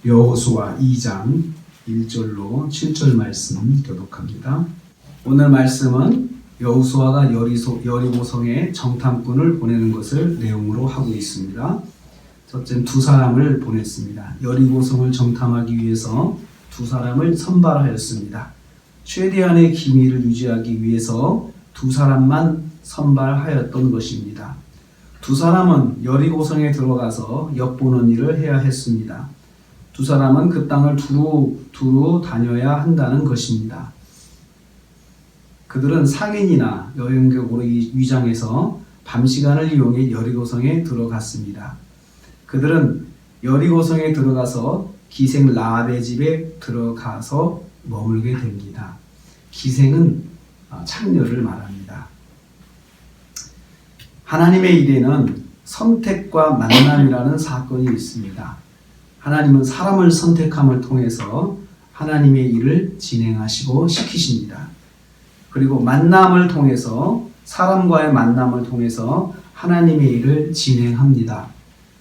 여호수아 2장 1절로 7절 말씀 교독합니다. 오늘 말씀은 여호수아가 여리고성에 정탐꾼을 보내는 것을 내용으로 하고 있습니다. 첫째, 두 사람을 보냈습니다. 여리고성을 정탐하기 위해서 두 사람을 선발하였습니다. 최대한의 기밀을 유지하기 위해서 두 사람만 선발하였던 것입니다. 두 사람은 여리고성에 들어가서 엿보는 일을 해야 했습니다. 두 사람은 그 땅을 두루 다녀야 한다는 것입니다. 그들은 상인이나 여행객으로 위장해서 밤시간을 이용해 여리고성에 들어갔습니다. 그들은 여리고성에 들어가서 기생 라합의 집에 들어가서 머물게 됩니다. 기생은 창녀를 말합니다. 하나님의 일에는 선택과 만남이라는 사건이 있습니다. 하나님은 사람을 선택함을 통해서 하나님의 일을 진행하시고 시키십니다. 그리고 만남을 통해서 사람과의 만남을 통해서 하나님의 일을 진행합니다.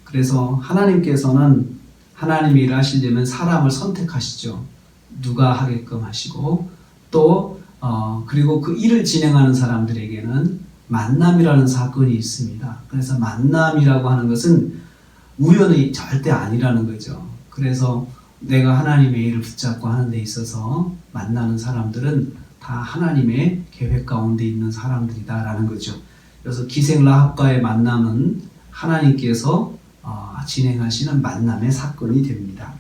그래서 하나님께서는 하나님의 일을 하시려면 사람을 선택하시죠. 누가 하게끔 하시고 또 그리고 그 일을 진행하는 사람들에게는 만남이라는 사건이 있습니다. 그래서 만남이라고 하는 것은 우연이 절대 아니라는 거죠. 그래서 내가 하나님의 일을 붙잡고 하는 데 있어서 만나는 사람들은 다 하나님의 계획 가운데 있는 사람들이다라는 거죠. 그래서 기생 라합과의 만남은 하나님께서 진행하시는 만남의 사건이 됩니다.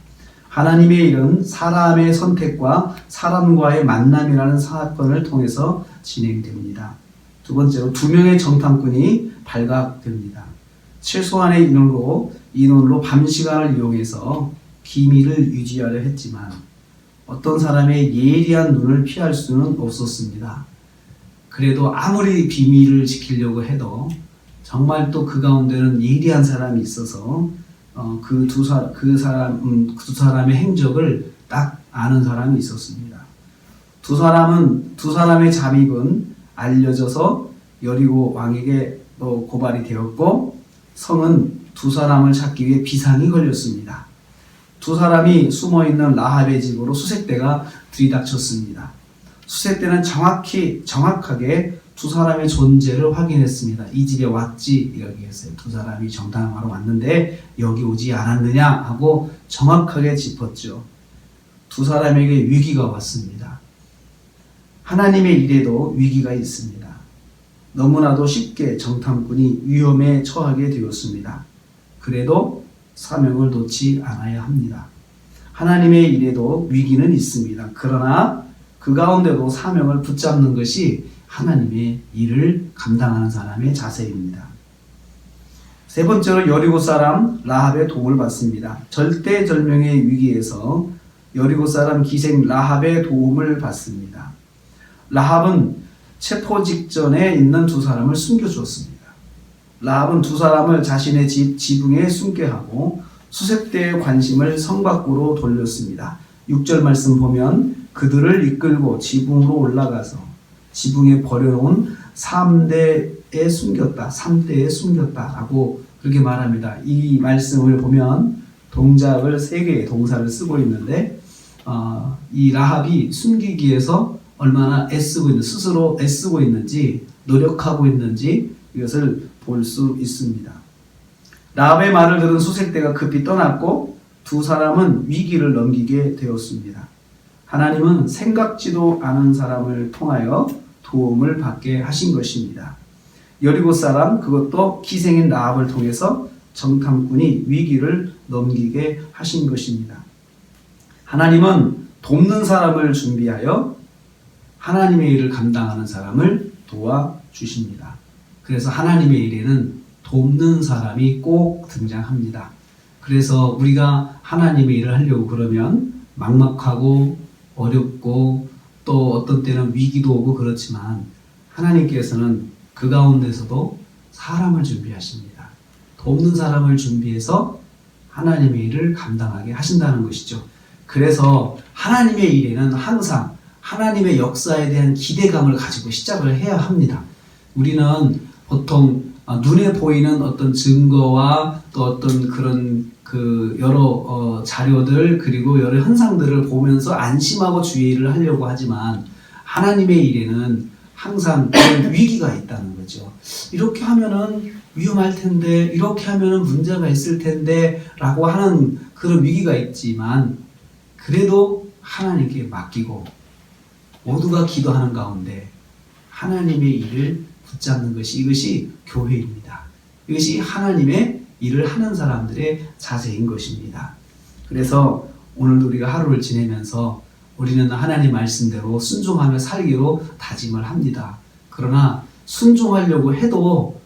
하나님의 일은 사람의 선택과 사람과의 만남이라는 사건을 통해서 진행됩니다. 두 번째로 두 명의 정탐꾼이 발각됩니다. 최소한의 인원으로 밤시간을 이용해서 기밀을 유지하려 했지만 어떤 사람의 예리한 눈을 피할 수는 없었습니다. 그래도 아무리 비밀을 지키려고 해도 정말 또 그 가운데는 예리한 사람이 있어서 그 두 사람의 행적을 딱 아는 사람이 있었습니다. 두 사람의 잠입은 알려져서 여리고 왕에게 또 고발이 되었고 성은 두 사람을 찾기 위해 비상이 걸렸습니다. 두 사람이 숨어있는 라합의 집으로 수색대가 들이닥쳤습니다. 수색대는 정확하게 두 사람의 존재를 확인했습니다. 이 집에 왔지 이렇게 했어요. 두 사람이 정탐하러 왔는데 여기 오지 않았느냐 하고 정확하게 짚었죠. 두 사람에게 위기가 왔습니다. 하나님의 일에도 위기가 있습니다. 너무나도 쉽게 정탐꾼이 위험에 처하게 되었습니다. 그래도 사명을 놓지 않아야 합니다. 하나님의 일에도 위기는 있습니다. 그러나 그 가운데도 사명을 붙잡는 것이 하나님의 일을 감당하는 사람의 자세입니다. 세 번째로 여리고 사람 라합의 도움을 받습니다. 절대절명의 위기에서 여리고 사람 기생 라합의 도움을 받습니다. 라합은 체포 직전에 있는 두 사람을 숨겨주었습니다. 라합은 두 사람을 자신의 집 지붕에 숨게 하고 수색대의 관심을 성 밖으로 돌렸습니다. 6절 말씀 보면 그들을 이끌고 지붕으로 올라가서 지붕에 버려놓은 3대에 숨겼다 라고 그렇게 말합니다. 이 말씀을 보면 동작을 3개의 동사를 쓰고 있는데 이 라합이 숨기기 위해서 얼마나 스스로 애쓰고 있는지 노력하고 있는지 이것을 볼 수 있습니다. 라합의 말을 들은 수색대가 급히 떠났고 두 사람은 위기를 넘기게 되었습니다. 하나님은 생각지도 않은 사람을 통하여 도움을 받게 하신 것입니다. 여리고 사람 그것도 기생인 라합을 통해서 정탐꾼이 위기를 넘기게 하신 것입니다. 하나님은 돕는 사람을 준비하여 하나님의 일을 감당하는 사람을 도와주십니다. 그래서 하나님의 일에는 돕는 사람이 꼭 등장합니다. 그래서 우리가 하나님의 일을 하려고 그러면 막막하고 어렵고 또 어떤 때는 위기도 오고 그렇지만 하나님께서는 그 가운데서도 사람을 준비하십니다. 돕는 사람을 준비해서 하나님의 일을 감당하게 하신다는 것이죠. 그래서 하나님의 일에는 항상 하나님의 역사에 대한 기대감을 가지고 시작을 해야 합니다. 우리는 보통 눈에 보이는 어떤 증거와 또 어떤 그런 그 여러 자료들 그리고 여러 현상들을 보면서 안심하고 주의를 하려고 하지만 하나님의 일에는 항상 그런 위기가 있다는 거죠. 이렇게 하면은 위험할 텐데, 이렇게 하면은 문제가 있을 텐데 라고 하는 그런 위기가 있지만 그래도 하나님께 맡기고 모두가 기도하는 가운데 하나님의 일을 붙잡는 것이 이것이 교회입니다. 이것이 하나님의 일을 하는 사람들의 자세인 것입니다. 그래서 오늘도 우리가 하루를 지내면서 우리는 하나님 말씀대로 순종하며 살기로 다짐을 합니다. 그러나 순종하려고 해도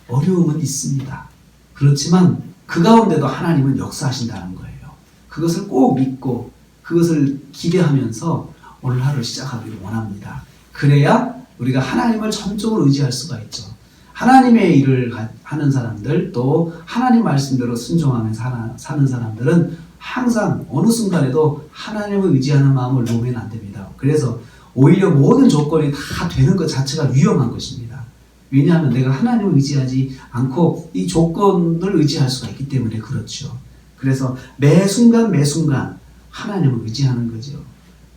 어려움은 있습니다. 그렇지만 그 가운데도 하나님은 역사하신다는 거예요. 그것을 꼭 믿고 그것을 기대하면서 오늘 하루를 시작하기를 원합니다. 그래야 우리가 하나님을 전적으로 의지할 수가 있죠. 하나님의 일을 하는 사람들, 또 하나님 말씀대로 순종하면서 사는 사람들은 항상 어느 순간에도 하나님을 의지하는 마음을 놓으면 안 됩니다. 그래서 오히려 모든 조건이 다 되는 것 자체가 위험한 것입니다. 왜냐하면 내가 하나님을 의지하지 않고 이 조건을 의지할 수가 있기 때문에 그렇죠. 그래서 매 순간 하나님을 의지하는 거죠.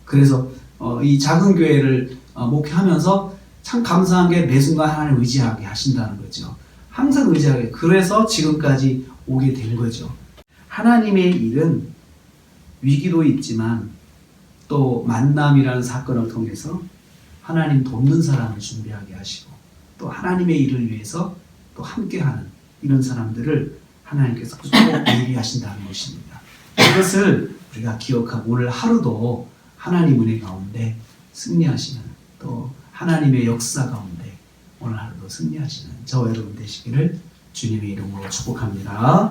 그래서 이 작은 교회를 목회하면서 참 감사한 게 매 순간 하나님을 의지하게 하신다는 거죠. 항상 의지하게. 그래서 지금까지 오게 된 거죠. 하나님의 일은 위기도 있지만 또 만남이라는 사건을 통해서 하나님 돕는 사람을 준비하게 하시고 또 하나님의 일을 위해서 또 함께하는 이런 사람들을 하나님께서 꼭 예비하신다는 것입니다. 이것을 우리가 기억하고 오늘 하루도 하나님 은혜 가운데 승리하시는 또 하나님의 역사 가운데 오늘 하루도 승리하시는 저와 여러분 되시기를 주님의 이름으로 축복합니다.